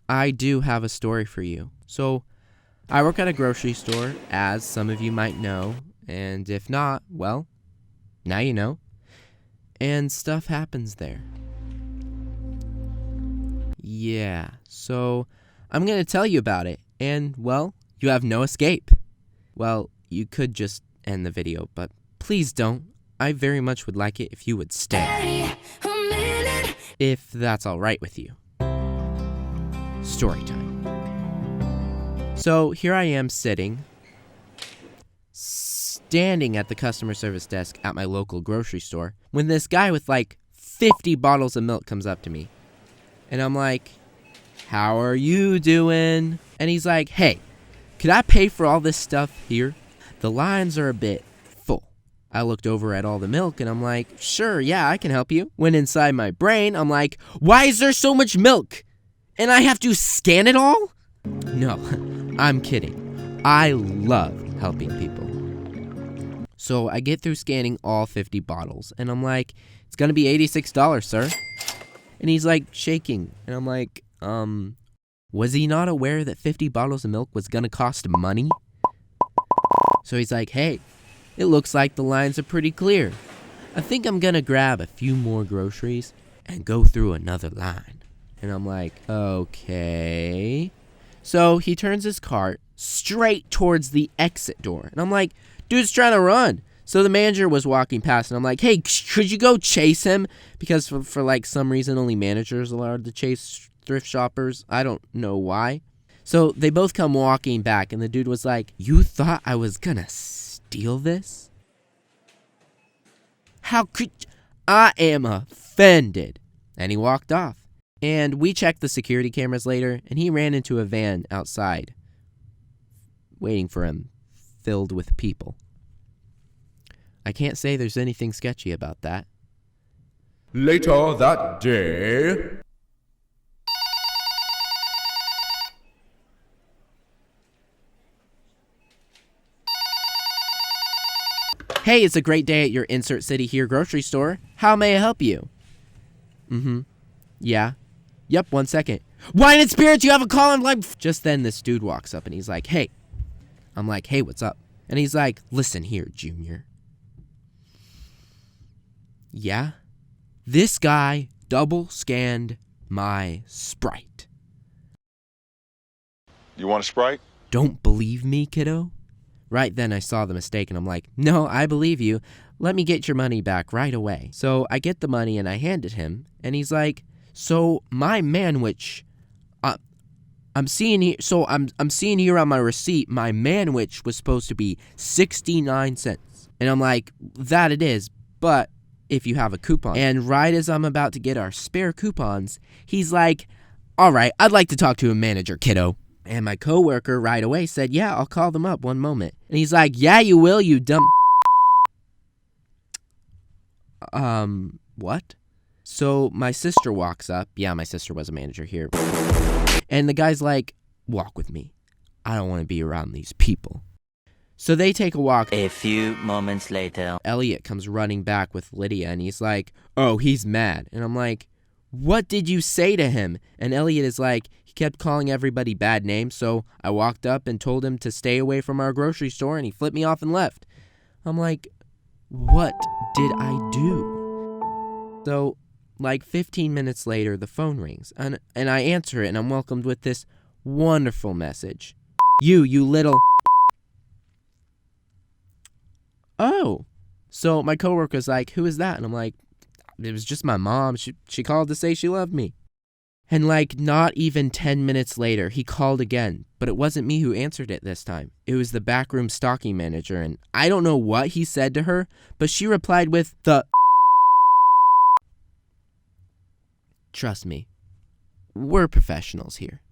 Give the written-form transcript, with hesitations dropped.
I do have a story for you. So, I work at a grocery store, as some of you might know, and if not, well, now you know. And stuff happens there. Yeah, so I'm gonna tell you about it, and, well, you have no escape. Well, you could just end the video, but please don't. I very much would like it if you would stay. If that's alright with you. Story time. So here I am standing at the customer service desk at my local grocery store when this guy with like 50 bottles of milk comes up to me. And I'm like, "How are you doing?" And he's like, "Hey, could I pay for all this stuff here? The lines are a bit full." I looked over at all the milk and I'm like, "Sure, yeah, I can help you." When inside my brain, I'm like, "Why is there so much milk? And I have to scan it all?" No, I'm kidding. I love helping people. So I get through scanning all 50 bottles, and I'm like, "It's gonna be $86, sir." And he's like shaking, and I'm like, was he not aware that 50 bottles of milk was gonna cost money? So he's like, "Hey, it looks like the lines are pretty clear. I think I'm gonna grab a few more groceries and go through another line." And I'm like, "Okay." So he turns his cart straight towards the exit door. And I'm like, "Dude's trying to run." So the manager was walking past and I'm like, "Hey, could you go chase him?" Because for like some reason, only managers are allowed to chase thrift shoppers. I don't know why. So they both come walking back and the dude was like, "You thought I was gonna steal this? How could I am offended." And he walked off. And we checked the security cameras later, and he ran into a van outside, waiting for him, filled with people. I can't say there's anything sketchy about that. Later that day... "Hey, it's a great day at your insert city here grocery store. How may I help you?" "Yeah. Yep, 1 second. Wine and spirits, you have a call on line." Just then this dude walks up and he's like, "Hey." I'm like, "Hey, what's up?" And he's like, "Listen here, Junior." Yeah? This guy double scanned my Sprite. "You want a Sprite?" Don't believe me, kiddo? Right then I saw the mistake and I'm like, "No, I believe you. Let me get your money back right away." So I get the money and I hand it him and he's like, "So my manwich, I'm seeing here. So I'm seeing here on my receipt, my manwich was supposed to be 69 cents." And I'm like, "That it is, but if you have a coupon." And right as I'm about to get our spare coupons, he's like, "All right, I'd like to talk to a manager, kiddo." And my coworker right away said, "Yeah, I'll call them up, one moment." And he's like, "Yeah, you will, you dumb." What? So my sister walks up. Yeah, my sister was a manager here. And the guy's like, "Walk with me. I don't want to be around these people." So they take a walk. A few moments later. Elliot comes running back with Lydia and he's like, "Oh, he's mad." And I'm like, "What did you say to him?" And Elliot is like, "He kept calling everybody bad names, so I walked up and told him to stay away from our grocery store and he flipped me off and left." I'm like, "What did I do?" So like 15 minutes later, the phone rings and I answer it and I'm welcomed with this wonderful message. You little..." Oh. So my coworker's like, "Who is that?" And I'm like, "It was just my mom. She called to say she loved me." And like not even 10 minutes later, he called again, but it wasn't me who answered it this time. It was the backroom stocking manager, and I don't know what he said to her, but she replied with the... Trust me, we're professionals here.